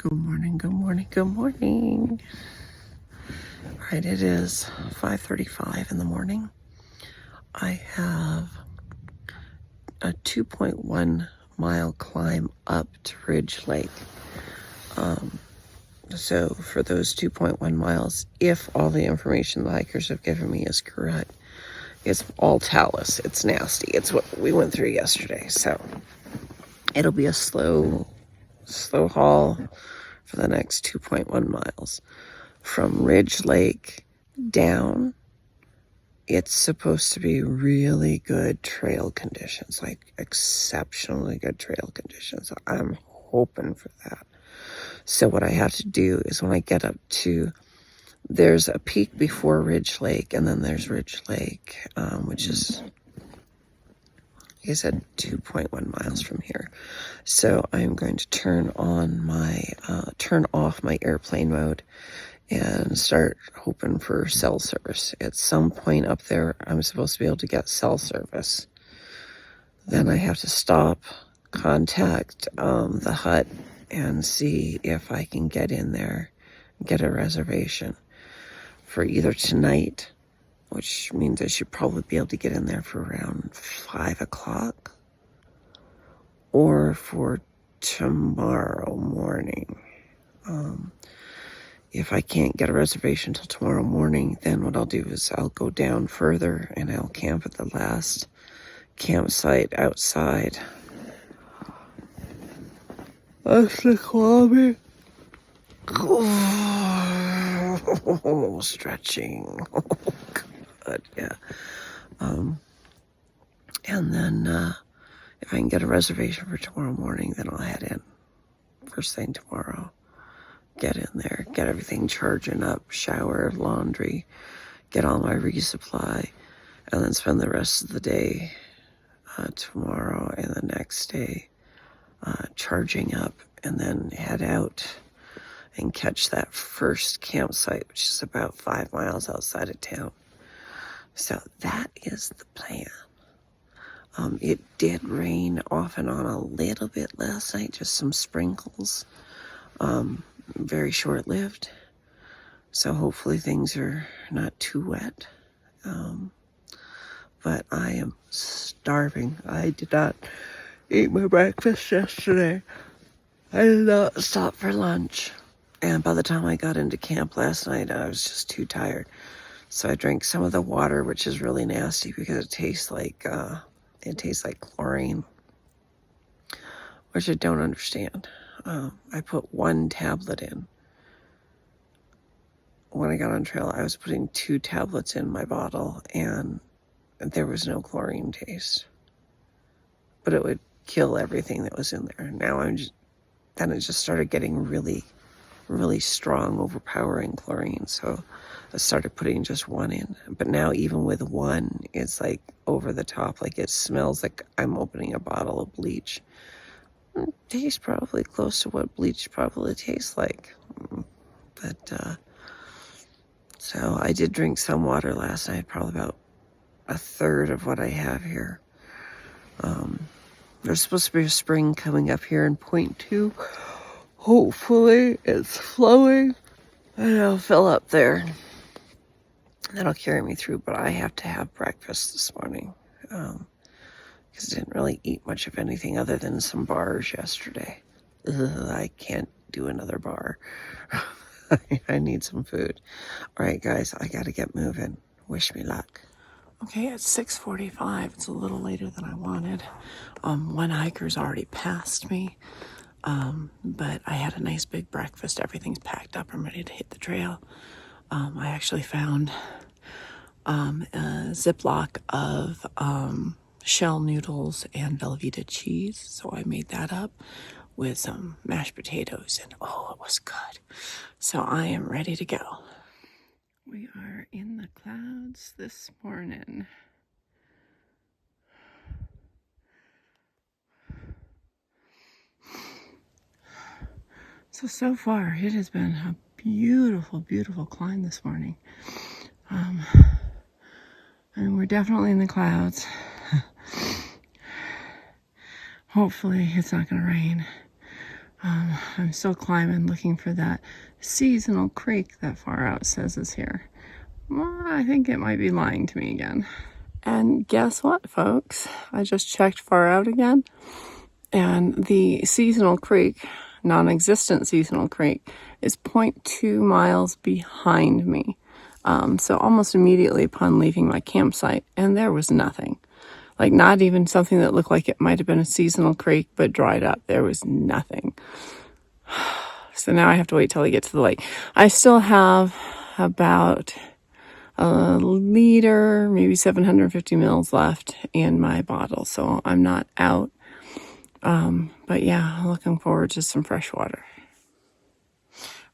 Good morning, good morning, good morning. All right, it is 5:35 in the morning. I have a 2.1 mile climb up to Ridge Lake. So for those 2.1 miles, if all the information the hikers have given me is correct, it's all talus. It's nasty. It's what we went through yesterday. So it'll be a slow haul for the next 2.1 miles. From Ridge Lake down, it's supposed to be really good trail conditions, like exceptionally good trail conditions. I'm hoping for that. So what I have to do is when I get up to, there's a peak before Ridge Lake, and then there's Ridge Lake, which is, like I said, 2.1 miles from here. So I'm going to turn off my airplane mode and start hoping for cell service. At some point up there, I'm supposed to be able to get cell service. Then I have to stop, contact the hut, and see if I can get in there, get a reservation for either tonight, which means I should probably be able to get in there for around 5 o'clock, or for tomorrow morning. If I can't get a reservation till tomorrow morning, then what I'll do is I'll go down further and I'll camp at the last campsite outside of Snoqualmie. Oh, stretching. Oh, God, yeah. And then if I can get a reservation for tomorrow morning, then I'll head in first thing tomorrow. Get in there, get everything charging up, shower, laundry, get all my resupply, and then spend the rest of the day tomorrow and the next day charging up, and then head out and catch that first campsite, which is about 5 miles outside of town. So that is the plan. It did rain off and on a little bit last night, just some sprinkles. Very short-lived, so hopefully things are not too wet. But I am starving. I did not eat my breakfast yesterday. I did not stop for lunch, and by the time I got into camp last night, I was just too tired. So I drank some of the water, which is really nasty because it tastes like chlorine, which I don't understand. I put 1 tablet in. When I got on trail, I was putting 2 tablets in my bottle, and there was no chlorine taste. But it would kill everything that was in there. Now then it just started getting really, really strong, overpowering chlorine. So I started putting just 1 in. But now even with 1, it's like over the top. Like it smells like I'm opening a bottle of bleach. It tastes probably close to what bleach probably tastes like. But, so I did drink some water last night, probably about 1/3 of what I have here. There's supposed to be a spring coming up here in Point 2. Hopefully it's flowing and it'll fill up there. That'll carry me through, but I have to have breakfast this morning. Because I didn't really eat much of anything other than some bars yesterday. I can't do another bar. I need some food. All right, guys, I got to get moving. Wish me luck. Okay, it's 6:45. It's a little later than I wanted. One hiker's already passed me, but I had a nice big breakfast. Everything's packed up. I'm ready to hit the trail. I actually found a Ziploc of shell noodles and Velveeta cheese, so I made that up with some mashed potatoes, and oh, it was good. So I am ready to go. We are in the clouds this morning. So far it has been a beautiful, beautiful climb this morning. And we're definitely in the clouds. Hopefully it's not going to rain. I'm still climbing, looking for that seasonal creek that Far Out says is here. Well, I think it might be lying to me again. And guess what, folks? I just checked Far Out again, and the seasonal creek, non-existent seasonal creek, is 0.2 miles behind me. So almost immediately upon leaving my campsite, and there was nothing. Like, not even something that looked like it might have been a seasonal creek, but dried up. There was nothing. So now I have to wait till I get to the lake. I still have about a liter, maybe 750 mils left in my bottle, so I'm not out. But yeah, looking forward to some fresh water.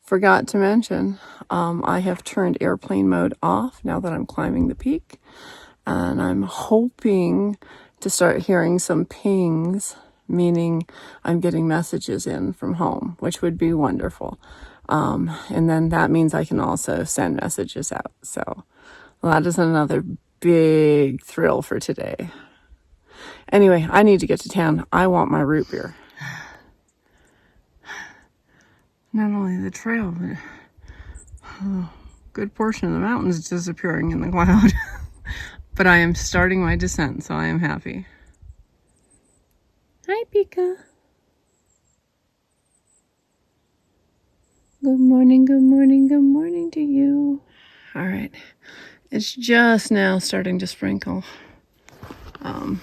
Forgot to mention, I have turned airplane mode off now that I'm climbing the peak, and I'm hoping to start hearing some pings, meaning I'm getting messages in from home, which would be wonderful. And then that means I can also send messages out. So that is another big thrill for today. Anyway, I need to get to town. I want my root beer. Not only the trail, but a good portion of the mountains is disappearing in the cloud. But I am starting my descent, so I am happy. Hi, Pika. Good morning, good morning, good morning to you. All right. It's just now starting to sprinkle. I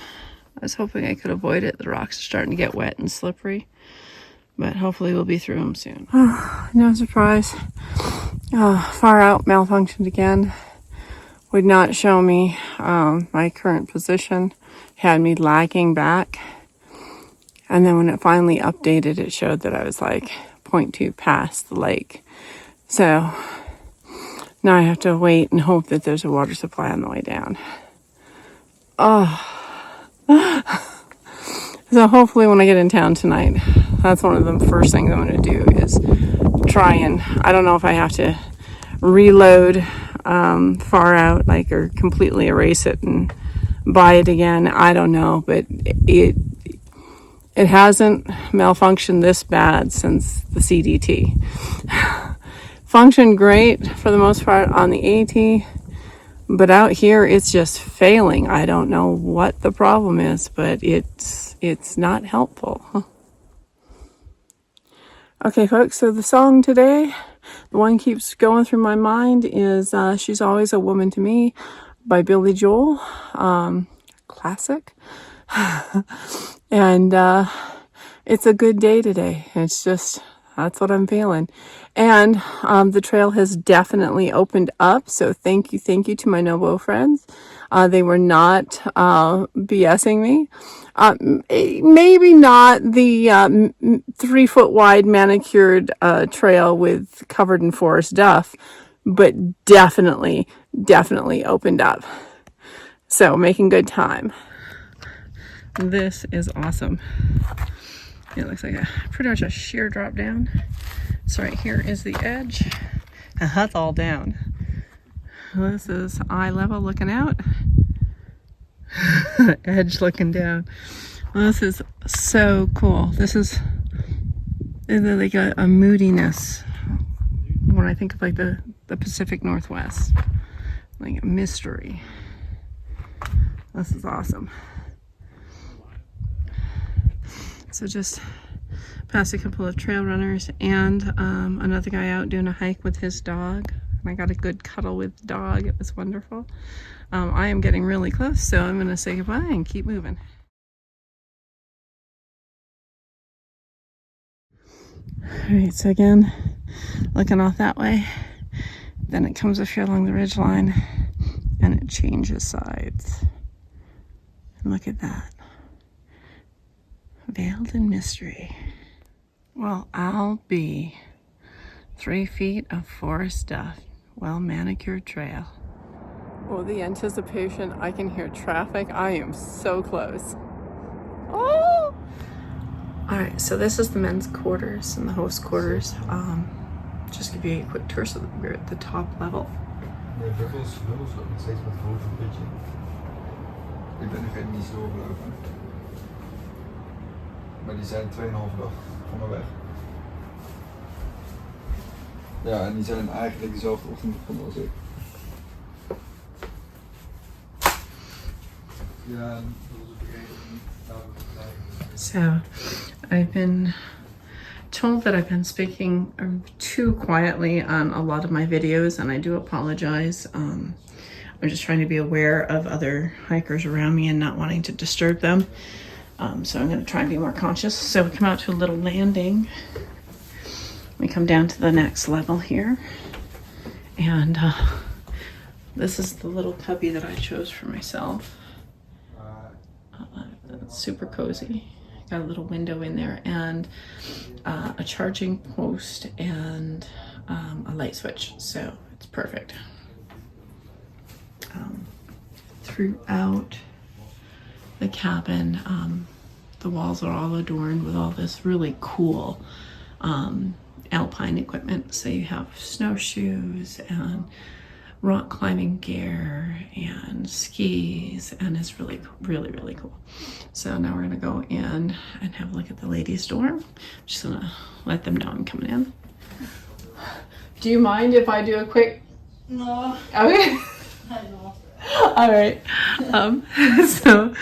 was hoping I could avoid it. The rocks are starting to get wet and slippery, but hopefully we'll be through them soon. Oh, no surprise. Far Out malfunctioned again. Would not show me my current position. Had me lagging back. And then when it finally updated, it showed that I was like 0.2 past the lake. So now I have to wait and hope that there's a water supply on the way down. Oh. So hopefully when I get in town tonight, that's one of the first things I'm going to do is try and, I don't know if I have to reload Far Out, like, or completely erase it and buy it again. I don't know, but it hasn't malfunctioned this bad since the CDT. Functioned great for the most part on the AT, but out here it's just failing. I don't know what the problem is, but it's not helpful. Okay, folks, so the song today, the one keeps going through my mind, is She's Always a Woman to Me by Billy Joel. Classic. And it's a good day today. It's just, that's what I'm feeling. And the trail has definitely opened up. So thank you to my NOBO friends. They were not BSing me. Maybe not the 3 foot wide manicured trail with covered in forest duff, but definitely opened up. So making good time. This is awesome. It looks like pretty much a sheer drop down. So right here is the edge, and that's all down. This is eye level looking out. Edge looking down. Well, this is so cool. This is like a moodiness when I think of like the Pacific Northwest, like a mystery. This is awesome. So just passed a couple of trail runners and another guy out doing a hike with his dog. And I got a good cuddle with the dog. It was wonderful. I am getting really close, so I'm going to say goodbye and keep moving. Alright, so again, looking off that way, then it comes up here along the ridge line and it changes sides. And look at that. Veiled in mystery. Well, I'll be 3 feet of forest duff, well manicured trail. Oh, the anticipation. I can hear traffic. I am so close. Oh! Alright, so this is the men's quarters and the host quarters. Just give you a quick tour so that we're at the top level. Ik ben nog niet zo overlopen. Maar die zijn 2,5 dag van me weg. Ja, en die zijn eigenlijk dezelfde ochtend begonnen als ik. Ja, dat was ook de reden. So, I've been told that I've been speaking too quietly on a lot of my videos, and I do apologize. I'm just trying to be aware of other hikers around me and not wanting to disturb them. So I'm going to try and be more conscious. So we come out to a little landing. We come down to the next level here. And this is the little cubby that I chose for myself. It's super cozy. Got a little window in there and a charging post and a light switch. So it's perfect. Throughout the cabin, the walls are all adorned with all this really cool Alpine equipment. So you have snowshoes and rock climbing gear and skis, and it's really, really, really cool. So now we're gonna go in and have a look at the ladies' dorm. I'm just gonna let them know I'm coming in. Do you mind if I do a quick? No. Okay. I know. All right. So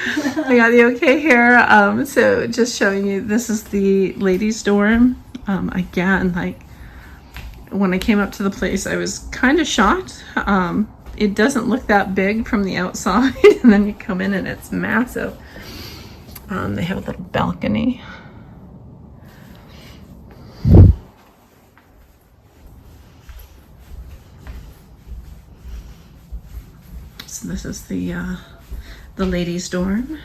I got the okay here. So just showing you, this is the ladies' dorm. Again, like when I came up to the place, I was kind of shocked. It doesn't look that big from the outside, and then you come in and it's massive. They have a little balcony. So this is the ladies' dorm.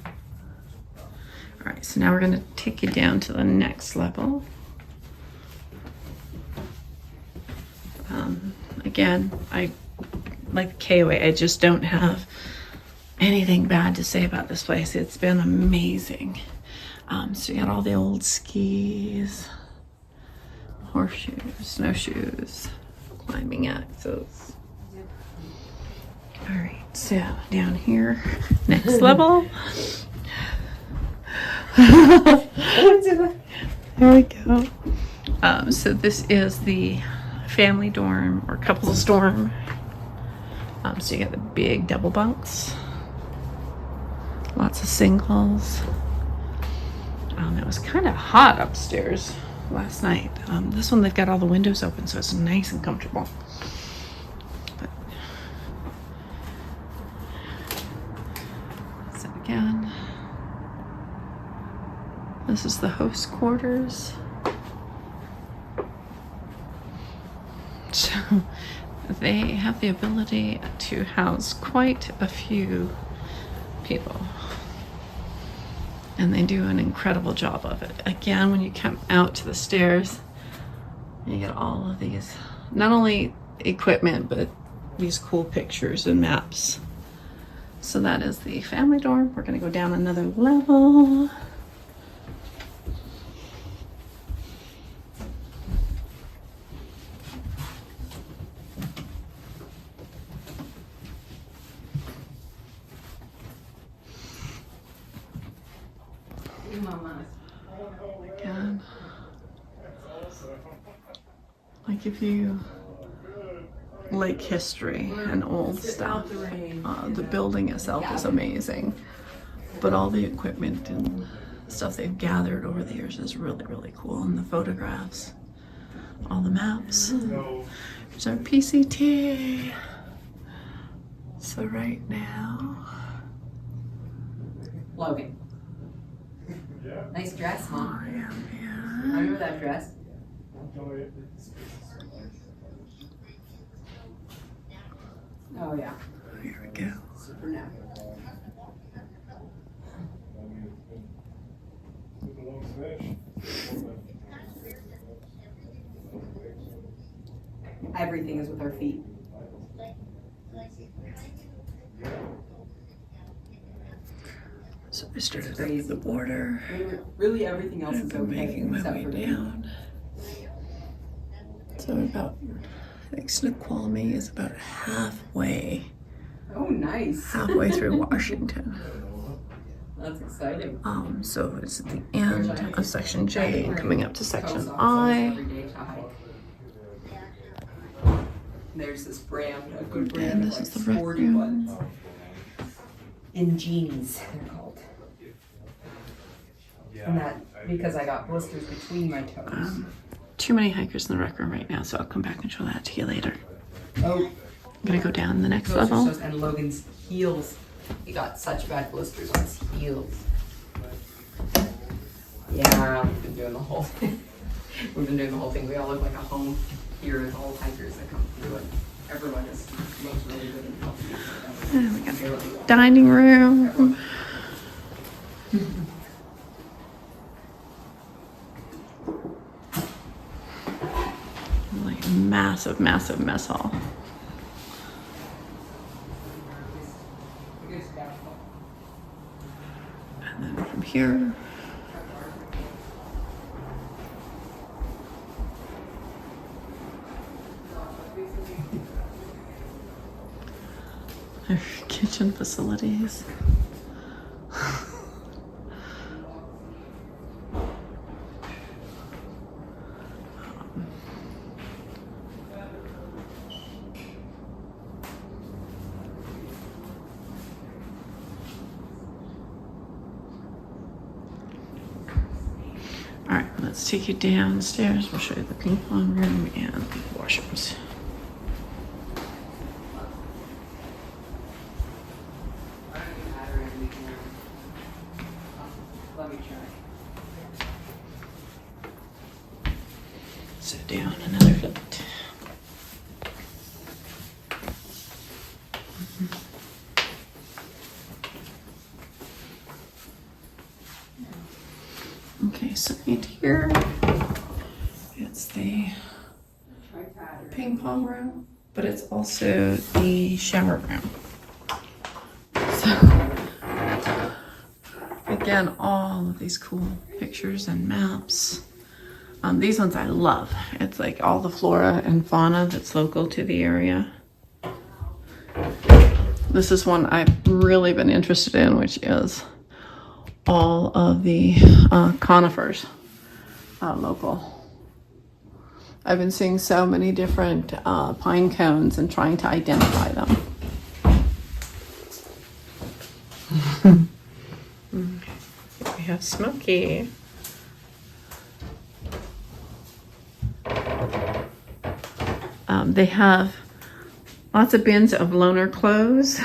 All right, so now we're gonna take you down to the next level. Again, I like the KOA. I just don't have anything bad to say about this place. It's been amazing. So you got all the old skis, horseshoes, snowshoes, climbing axes. All right, so down here, next level. There we go. So this is the family dorm or couples dorm. So you got the big double bunks, lots of singles. It was kind of hot upstairs last night. This one, they've got all the windows open, so it's nice and comfortable. But, so again, this is the host quarters. So they have the ability to house quite a few people. And they do an incredible job of it. Again, when you come out to the stairs, you get all of these, not only equipment, but these cool pictures and maps. So that is the family dorm. We're gonna go down another level. Again, like if you like history and old stuff, the building itself is amazing, but all the equipment and stuff they've gathered over the years is really, really cool. And the photographs, all the maps. There's our PCT. So right now, Logan. Nice dress, Mom. I am I here. remember that dress. Oh yeah. Here we go. Super now. Everything is with our feet. So I started up at the border. Really, everything else I've is been okay making my except way for me. down. So about, I think Snoqualmie is about halfway Oh, nice. through Washington. That's exciting. So it's at the end of section J, coming up to section I. Every day to hike. There's this brand, a good brand And of this like is the rec sporty room. ones. Ingenis, they're called. And that because I got blisters between my toes. Too many hikers in the rec room right now, so I'll come back and show that to you later. Oh, I'm gonna go down the next those are level. so, and Logan's heels. He got such bad blisters on his heels. Yeah, we've been doing the whole thing. We've been doing the whole thing. We all look like a home here with all hikers that come through, and everyone looks really good and healthy. And we got dining room. Like massive mess hall. And then from here, our kitchen facilities. All right, let's take you downstairs. We'll show you the ping pong room and the washrooms. Let me try. Sit down, another foot. Okay, so right here, it's the ping pong room, but it's also the shower room. So, again, all of these cool pictures and maps. These ones I love. It's like all the flora and fauna that's local to the area. This is one I've really been interested in, which is all of the conifers local. I've been seeing so many different pine cones and trying to identify them. We have Smokey. They have lots of bins of loaner clothes,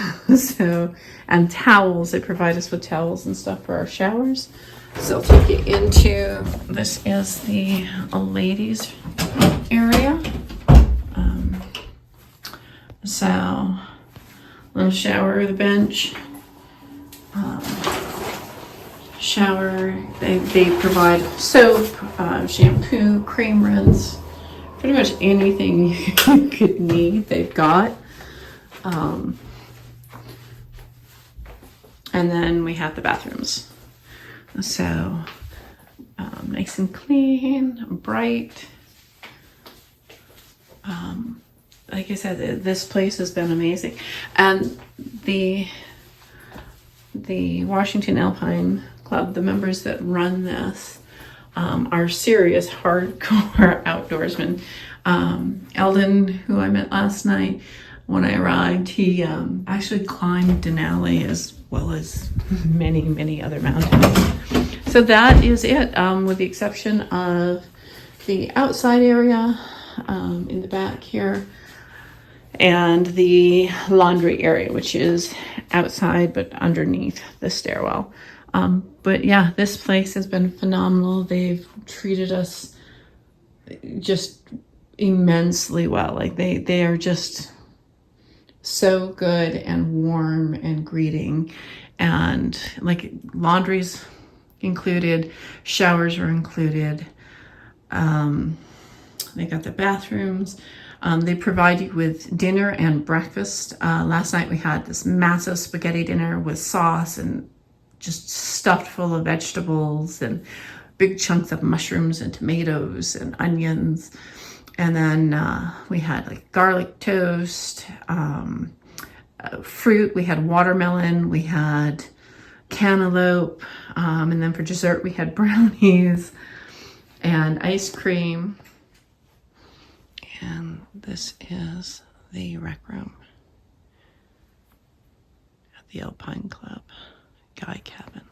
and towels. They provide us with towels and stuff for our showers. So I'll take you into, this is the ladies area. So little shower, the bench, shower. They provide soap, shampoo, cream rinse, pretty much anything you could need, they've got. And then we have the bathrooms. So nice and clean, bright. Like I said, this place has been amazing. And the Washington Alpine Club, the members that run this, are serious hardcore outdoorsmen. Eldon, who I met last night when I arrived, he actually climbed Denali as well as many other mountains. So that is it, with the exception of the outside area in the back here and the laundry area, which is outside but underneath the stairwell. But yeah, this place has been phenomenal. They've treated us just immensely well. Like they are just so good and warm and greeting, and like laundry's included, showers are included. They got the bathrooms. They provide you with dinner and breakfast. Last night we had this massive spaghetti dinner with sauce and just stuffed full of vegetables and big chunks of mushrooms and tomatoes and onions. And then we had like garlic toast, fruit. We had watermelon. We had cantaloupe. And then for dessert, we had brownies and ice cream. And this is the rec room at the Alpine Club, Guye cabin.